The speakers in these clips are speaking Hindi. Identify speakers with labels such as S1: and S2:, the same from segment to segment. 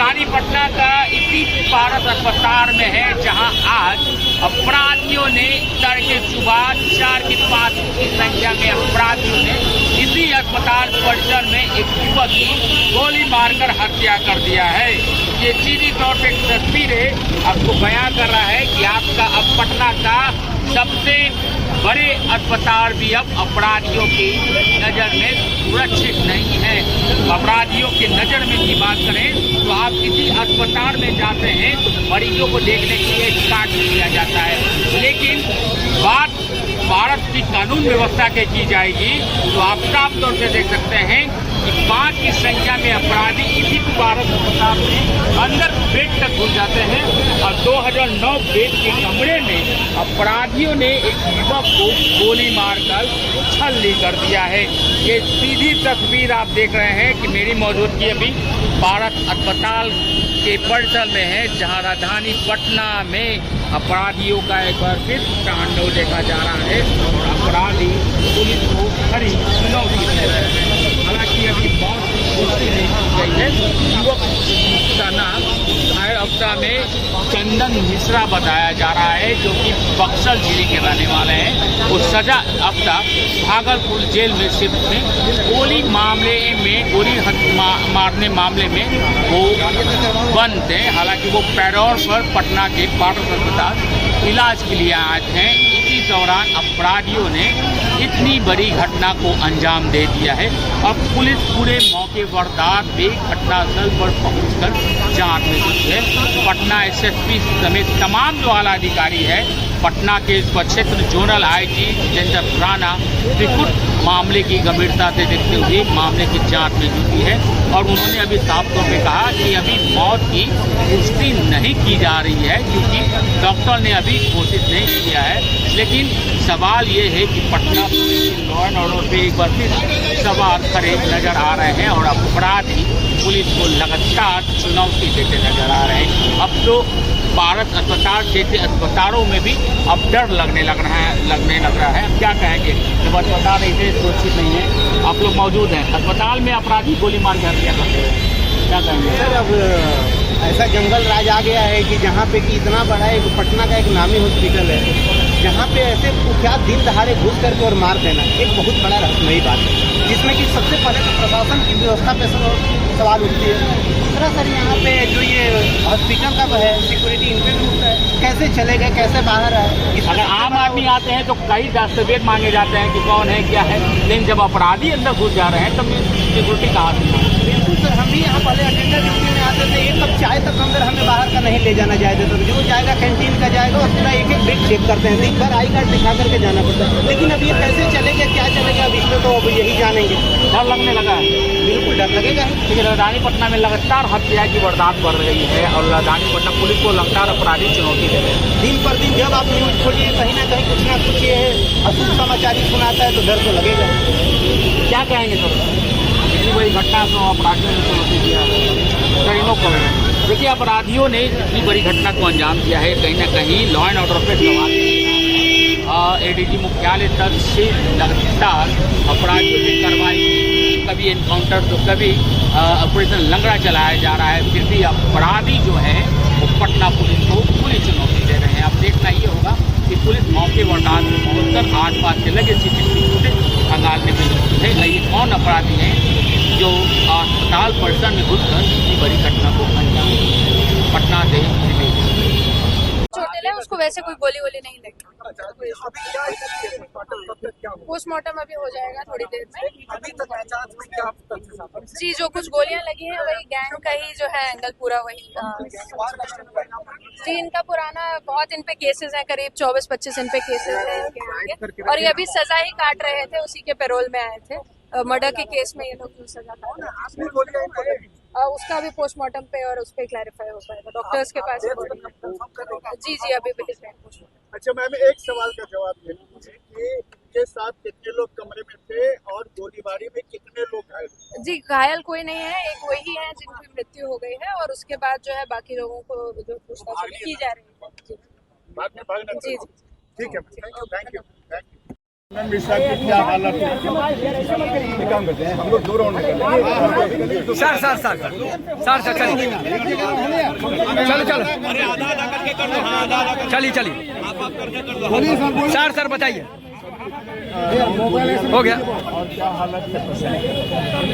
S1: राजधानी पटना का इसी भारत अस्पताल में है, जहां आज अपराधियों ने तड़के सुबह 4 की 5 की संख्या में अपराधियों ने इसी अस्पताल परिसर में एक युवक की गोली मारकर हत्या कर दिया है। ये सीधी तौर पे तस्वीरें आपको बयां कर रहा है कि आपका अब पटना का सबसे बड़े अस्पताल भी अब अपराधियों की नज़र में सुरक्षित नहीं है। अपराधियों की नज़र में की बात करें तो आप किसी अस्पताल में जाते हैं, मरीजों को देखने के लिए स्टार्ट किया जाता है, लेकिन बात भारत की कानून व्यवस्था के की जाएगी तो आप साफ तौर से देख सकते हैं कि 5 की संख्या में अपराधी इसी भारत अस्पताल में अंदर बेड तक घुस जाते हैं और 2009 बेड के कमरे में अपराधियों ने एक युवक को गोली मारकर छल्ली कर दिया है। ये सीधी तस्वीर आप देख रहे हैं कि मेरी मौजूदगी अभी भारत अस्पताल के परिसर में है, जहां राजधानी पटना में अपराधियों का एक बार फिर तांडव देखा जा रहा है और अपराधी पुलिस को खरी चुनौती दे रहे हैं। हालांकि अभी बहुत पुष्टि नहीं की गई है। युवक का नाम घायल अवस्था में चंदन मिश्रा बताया जा रहा है, जो कि बक्सर जिले के रहने वाले हैं। वो सजा अफ्ता भागलपुर जेल में शिफ्ट थे। गोली मारने मामले में वो बंद थे। हालांकि वो पैरोल पर पटना के भारत अस्पताल इलाज के लिए आए थे। इसी दौरान अपराधियों ने इतनी बड़ी घटना को अंजाम दे दिया है। अब पुलिस पूरे मौके वारदात पे घटनास्थल पर पहुंचकर जांच में जुटी है। पटना एसएसपी समेत तमाम जो आला अधिकारी है पटना के इस क्षेत्र जोनल आईजी जितेंद्र राणा त्रिकुट मामले की गंभीरता से देखते हुए मामले की जांच में जुटी है और उन्होंने अभी साफ तौर पे कहा कि अभी मौत की पुष्टि नहीं की जा रही है, क्योंकि डॉक्टर ने अभी घोषित नहीं किया है। लेकिन सवाल ये है कि Patna police law and order पे एक बार फिर सवाल खड़े नजर आ रहे हैं और अपराधी पुलिस को लगातार चुनौती देते नजर आ रहे हैं। अब तो भारत अस्पताल जैसे अस्पतालों में भी अब डर लगने लग रहा है। अब क्या कहेंगे जब अस्पताल ऐसे सुरक्षित नहीं है? आप लोग मौजूद हैं अस्पताल में, अपराधी गोली मार के हत्या करते हैं, क्या कहेंगे?
S2: सर, अब ऐसा जंगल राज आ गया है कि जहाँ पे कि इतना बड़ा एक पटना का एक नामी हॉस्पिटल है, जहाँ पे ऐसे कुख्यात दिन दहाड़े घुस करके और मार देना एक बहुत बड़ा रहस्यमयी बात है, जिसमें कि सबसे पहले तो प्रशासन की व्यवस्था पे सवाल उठती है। दूसरा सर, यहाँ पे जो ये हॉस्पिटल का है सिक्योरिटी इंटरव्यू है, कैसे चलेगा, कैसे बाहर है?
S1: अगर आम आदमी आते हैं तो कई दस्तावेज मांगे जाते हैं कि कौन है क्या है, लेकिन जब अपराधी अंदर घुस जा रहे हैं तब सिक्योरिटी कहाँ से?
S2: बिल्कुल सर, हम भी यहाँ पहले अटेंडर ड्यूटी में आते थे, एक कप चाय तक अंदर हमें बाहर का नहीं ले जाना जाए देता, जो जाएगा कैंटीन का जाएगा और पूरा एक एक बेड चेक करते हैं, दिन भर आई कार्ड दिखा करके जाना पड़ता है। लेकिन अब ये कैसे चलेगा, क्या चलेगा, अब इसमें तो अब यही जानेंगे।
S1: डर लगने लगा है?
S2: बिल्कुल डर लगेगा ही।
S1: लेकिन राजधानी पटना में लगातार हत्या की वारदात बढ़ रही है और राजधानी पटना पुलिस को लगातार अपराधी चुनौती दे रहे हैं।
S2: दिन पर दिन जब आप न्यूज खोलिए कहीं ना कहीं कुछ ना कुछ ये अशुभ समाचार ही सुनाता है तो डर तो लगेगा।
S1: क्या कहेंगे सर, इतनी बड़ी घटना को अपराधियों ने चुनौती दिया है? देखिए, अपराधियों ने इतनी बड़ी घटना को अंजाम दिया है, कहीं ना कहीं लॉ एंड ऑर्डर पे सवाल एडीजी मुख्यालय तक से लगातार अपराधियों की कार्रवाई, कभी एनकाउंटर तो कभी ऑपरेशन लंगड़ा चलाया जा रहा है, फिर भी अपराधी जो है वो पटना पुलिस को पूरी चुनौती दे रहे हैं। अब देखना ये होगा कि पुलिस मौके वारदात में पहुँचकर आसपास के लगे सीसीटीवी फुटेज खंगालने में जुटी है। ये कौन अपराधी हैं जो अस्पताल परिसर में घुसकर इतनी बड़ी घटना को अंजाम दिया? पटना से
S3: चोटिल है, उसको वैसे कोई गोली वोली नहीं लगी। पोस्टमार्टम अभी हो जाएगा थोड़ी देर में।
S2: अभी तक पहचान में क्या
S3: जी, जो कुछ गोलियां लगी हैं वही गैंग का ही जो है एंगल पूरा वही। जी, इनका पुराना बहुत इन पे केसेस हैं, करीब 24-25 इन पे केसेस हैं इनके, और ये अभी सजा ही काट रहे थे, उसी के पैरोल में आए थे। मर्डर के केस में ये लोग जो सजा काट रहे हैं उसका भी पोस्टमार्टम पे और उस पर क्लैरिफाई हो पाएगा। डॉक्टर्स के पास जी अभी भेज रहे हैं।
S4: अच्छा मैम, एक सवाल का जवाब देना मुझे कि इनके साथ कितने लोग कमरे में थे और गोलीबारी में कितने लोग घायल?
S3: जी, घायल कोई नहीं है, एक वही है जिनकी मृत्यु हो गई है और उसके बाद जो है बाकी लोगों को जो पूछताछ की जा रही है।
S4: बाद में भागना?
S3: जी
S4: ठीक है, थैंक यू। मिश्रा की क्या हालत है?
S5: एक काम करते हैं हम लोग 2 राउंड निकल sir sir sir sir sir चलिए चलो चलो चलिए चलिए सर सर बताइए हो गया।
S4: और क्या हालत है?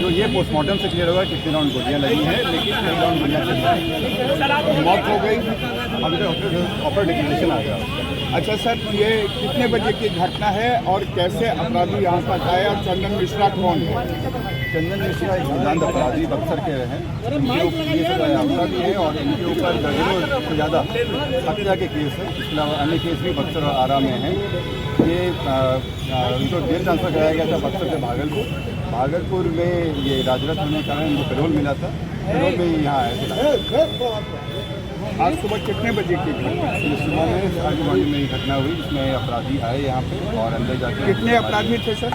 S5: जो ये पोस्टमार्टम से क्लियर होगा कितने राउंड गोलियां लगी हैं, लेकिन कई राउंड गोलियां चल रही हैं।
S4: मौत हो गई।
S5: अभी तक ऑपर डिक्लेरेशन आ गया।
S4: अच्छा सर, ये कितने बजे की घटना है और कैसे अपराधी यहाँ तक आए और चंदन मिश्रा कौन है?
S5: चंदन मिश्रा एक दुर्दांत अपराधी बक्सर के हैं। इनके ऊपर ये अपराधी है और इनके ऊपर दर्जनों से ज़्यादा हत्या के केस है। इसके अलावा अन्य केस भी बक्सर और आरा में हैं। ये उनको जेल ट्रांसफर कराया गया था बक्सर से भागलपुर में ये राजरथ होने के कारण इनको पेरोल मिला था। पेरोल में यहाँ आए थे।
S4: आज सुबह कितने बजे की घटना?
S5: सुबह में अर्ली मॉर्निंग में ये घटना हुई जिसमें अपराधी आए यहाँ पे और अंदर जाके
S4: कितने अपराधी थे सर?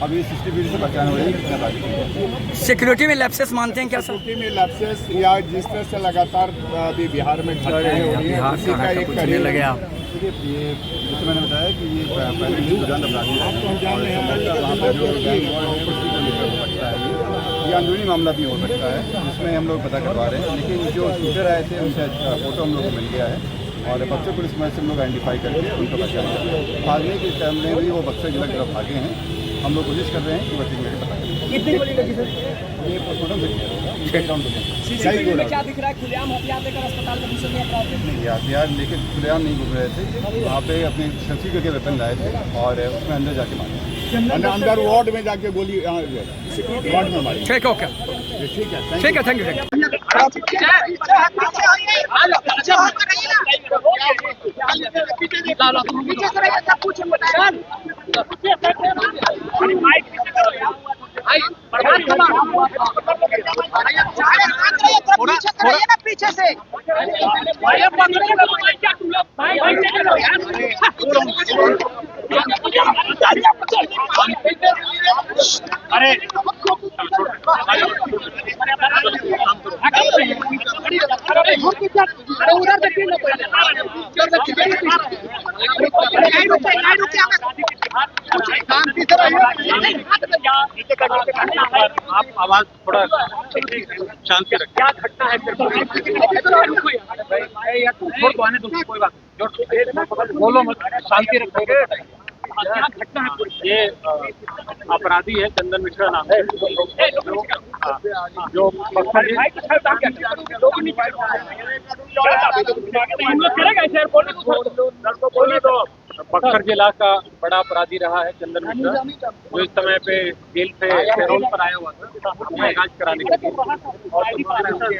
S5: अभी CCTV से पहचान हो रही है कितने अपराधी थे।
S6: सिक्योरिटी में लैप्सेस मानते हैं क्या सर?
S4: सिक्योरिटी में लैप्सेस या जिस तरह से लगातार अभी बिहार में घटनाएं हो रही हैं, उसी का एक करीब
S6: लगे आप
S5: देखिए ये जैसे मैंने बताया कि ये पहले भी दुर्दांत अपराधी है और वहाँ पर जो गैंग वॉर है कुछ भी हो सकता है। ये अंदरूनी मामला भी हो सकता है जिसमें हम लोग पता करवा रहे हैं। लेकिन जो शूटर आए थे उनसे फोटो हम लोग को मिल गया है और बक्सर पुलिस में से हम लोग आइडेंटिफाई करके उनको पहचान कर रहे हैं। भागने के टाइम में भी वो बक्सर जिला की तरफ भागे हैं। हम लोग कोशिश कर रहे हैं कि बच्चे को पता करें।
S6: कितनी गोली लगी सर?
S5: ये पोस्टमार्टम से 6 राउंड हो
S6: सीसीटीवी में क्या दिख रहा है? खुलेआम हथियार लेकर अस्पताल में घुसे हुए अपराधी।
S5: गए। हथियार लेके खुलेआम नहीं घूम रहे थे, वहाँ पे अपने शस्त्री करके वेपन लाए थे और उसमें अंदर जाके मारे।
S4: अंदर वार्ड में जाके गोली वार्ड में मारी।
S6: ठीक ओके
S4: ठीक है,
S6: ठीक है थैंक यू।
S7: पीछे से
S1: अरे
S7: उधर देखिए
S1: आप आवाज थोड़ा शांति रखें। क्या घटना है? कोई बात नहीं, बोलो मत, शांति रखोगे। क्या घटना है? ये अपराधी है चंदन मिश्रा नाम है जो बक्सर जिला का बड़ा अपराधी रहा है चंदन मिश्रा, जो इस समय पे जेल से पेरोल पर आया हुआ था अपना इलाज कराने के लिए और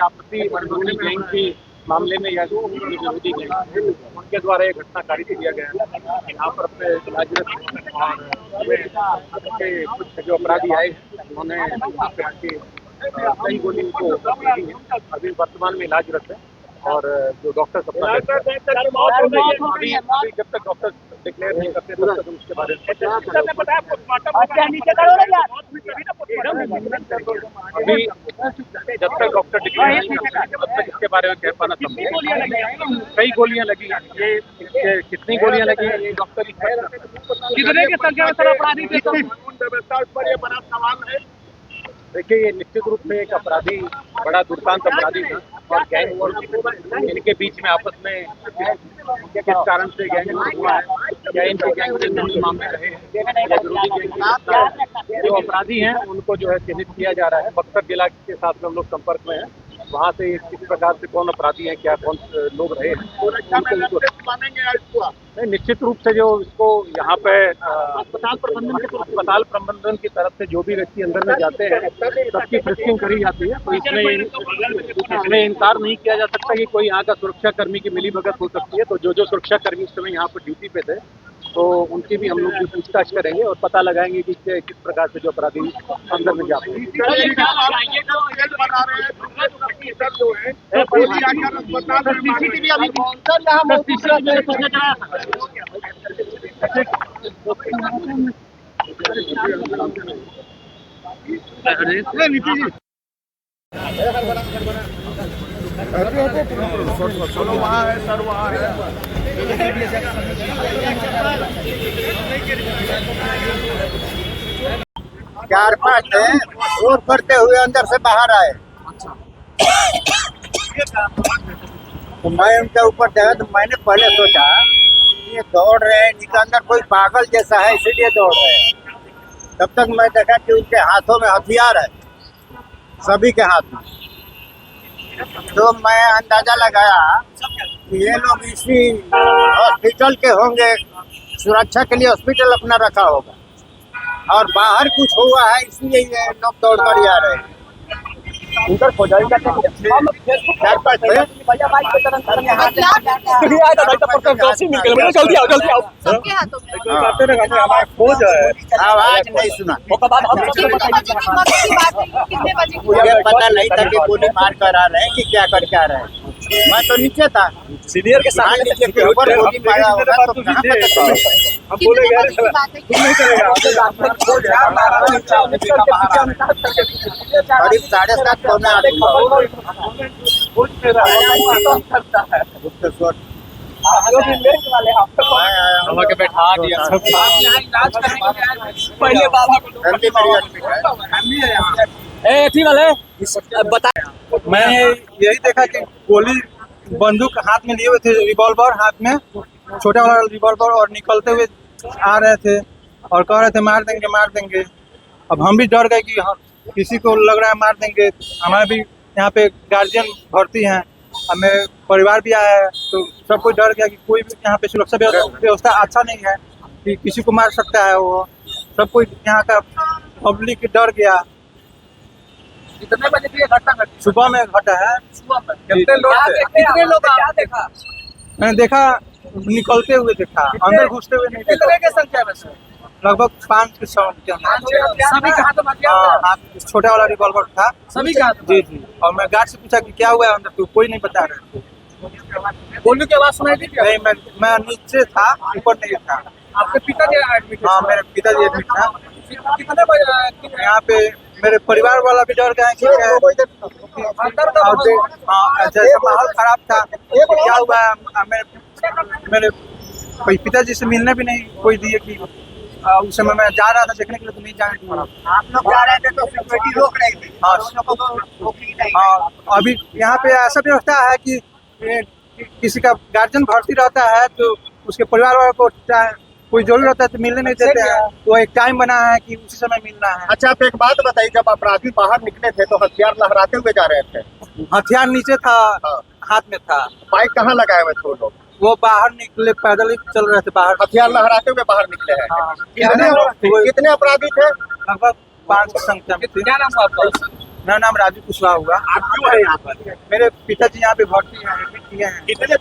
S1: आपसी गैंग की मामले में या विरोधी गैंग उनके द्वारा ये घटना कारित किया गया है। यहाँ पर अपने इलाजरत और कुछ जो अपराधी आए उन्होंने यहाँ पे आके कई गोली उनको लगी है। अभी वर्तमान में इलाजरत है और जो डॉक्टर अपना अभी जब तक डॉक्टर डिक्लेयर नहीं करते तब तक उसके बारे में अभी जब तक डॉक्टर डिक्लेयर नहीं करते तब तक इसके बारे में कह पाना संभव। कई गोलियां लगी हैं, ये कितनी गोलियां लगी हैं ये डॉक्टर
S7: कितने की संख्या में सर अपराधी थे?
S4: व्यवस्था पर ये बड़ा सवाल है।
S1: देखिए ये निश्चित रूप से एक अपराधी बड़ा दुर्दांत अपराधी था और गैंग वॉर इनके बीच में आपस में किस कारण से गैंग वॉर हुआ है या इनके गैंग से कोई मामले रहे हैं या विरोधी गैंग जो अपराधी हैं उनको जो है चिन्हित किया जा रहा है। बक्सर जिला के साथ में हम लोग संपर्क में हैं, वहाँ से किस प्रकार से कौन अपराधी हैं, क्या कौन लोग रहे हैं। निश्चित रूप से जो इसको यहाँ पे अस्पताल प्रबंधन की तरफ से जो भी व्यक्ति अंदर में जाते हैं सबकी फ्रिस्किंग करी जाती है, तो इसमें इनकार नहीं किया जा सकता कि कोई यहाँ का सुरक्षा कर्मी की मिलीभगत हो सकती है। तो जो सुरक्षा कर्मी इस समय यहाँ पर ड्यूटी पे थे तो उनकी भी हम लोग पूछताछ करेंगे और पता लगाएंगे कि किस प्रकार से जो अपराधी अंदर में जाते हैं।
S5: चलो वहाँ है सर, वहाँ है।
S4: चार पांच थे, शोर करते हुए अंदर से बाहर आए। तो मैं उनके ऊपर गया तो मैंने पहले सोचा ये दौड़ रहे हैं, इनके अंदर कोई पागल जैसा है इसीलिए दौड़ रहे हैं। तब तक मैं देखा कि उनके हाथों में हथियार है, सभी के हाथ में। तो मैं अंदाजा लगाया कि ये लोग इसी हॉस्पिटल के होंगे, सुरक्षा के लिए हॉस्पिटल अपना रखा होगा और बाहर कुछ हुआ है इसलिए ये लोग दौड़ कर आ रहे हैं।
S6: उधर खोजाई जाते हैं
S4: चार पांच थे।
S6: भैया बाइक पे तरन तरन यहाँ आया था भाई, तब तक दोषी मिल गए, जल्दी आओ जल्दी आओ।
S3: सबके हाथों में
S6: हमारा खोज है,
S4: आवाज नहीं सुना।
S6: उसके बाद हम
S3: कितने बजे की मौत की बात है? कितने बजे की
S4: मुझे पता नहीं था कि गोली मार कर आ रहे हैं कि क्या करके आ रहे हैं। मैं तो नीचे था,
S6: सीनियर के
S4: मान लीजिए कि ऊपर गोली मारा होगा तो कहाँ पता चलेगा।
S3: कितने बजे की बात है?
S4: करीब 7:30 पौने 8
S6: के बैठा दिया सब। पहले बाबा को वाले बता।
S8: मैंने यही देखा कि गोली बंदूक हाथ में लिए हुए थे, रिवॉल्वर हाथ में, छोटा वाला रिवॉल्वर, और निकलते हुए आ रहे थे और कह रहे थे मार देंगे मार देंगे। अब हम भी डर गए कि किसी को लग रहा है मार देंगे। हमारे भी यहाँ पे गार्जियन भर्ती हैं, हमें परिवार भी आया है, तो सब कोई डर गया कि कोई भी यहाँ पे सुरक्षा व्यवस्था अच्छा नहीं है कि किसी को मार सकता है। वो सब कोई यहाँ का पब्लिक डर गया।
S6: कितने बजे की घटना घटी?
S8: सुबह में घटा है।
S6: कितने लोग क्या देखा?
S8: मैंने देखा निकलते हुए देखा, अंदर घुसते हुए नहीं देखा।
S6: कितने के संख्या में से?
S8: लगभग 5 के 100 के
S6: सभी का हाथ में हथियार था?
S8: छोटा वाला रिवॉल्वर था
S6: सभी का हाथ में?
S8: जी जी। और मैं गार्ड से पूछा कि क्या हुआ है अंदर, तो कोई नहीं बता रहे थे।
S6: गोली की आवाज सुनाई दी क्या?
S8: नहीं, मैं नीचे था, ऊपर नहीं था।
S6: आपके पिताजी एडमिट?
S8: हाँ, मेरे पिताजी एडमिट था।
S6: कितने बजे?
S8: यहाँ पे मेरे परिवार वाला भी डर गया कि जैसे माहौल खराब था, क्या हुआ है। मेरे पिताजी से मिलने भी नहीं कोई दिए कि उस समय मैं जा रहा था देखने के लिए, तो नहीं जाने।
S4: आप लोग जा रहे थे तो सिक्योरिटी रोक रही थी।
S8: हाँ, अभी यहाँ पे ऐसा व्यवस्था है कि किसी का गार्जियन भर्ती रहता है तो उसके परिवार वालों को कोई जरूरी रहता है तो मिलने नहीं देते हैं। तो एक टाइम बना है कि उसी समय मिलना है।
S4: अच्छा, आप एक बात बताइए, जब अपराधी बाहर निकले थे तो हथियार लहराते हुए जा रहे थे?
S8: हथियार नीचे था, हाथ में था।
S4: बाइक कहाँ लगाए हुए थे वो लोग?
S8: वो बाहर निकले, पैदल ही चल रहे थे बाहर।
S4: हथियार लहराते हुए बाहर निकले हैं।
S8: हाँ।
S4: कितने अपराधी थे?
S8: लगभग 5 की संख्या में थे।
S6: क्या नाम आपका?
S8: मेरा नाम राजू कुशवाहा हुआ।
S4: आप क्यों है यहाँ पर?
S8: मेरे पिताजी यहाँ पे भर्ती हैं, एडमिट किए हैं।
S4: कितने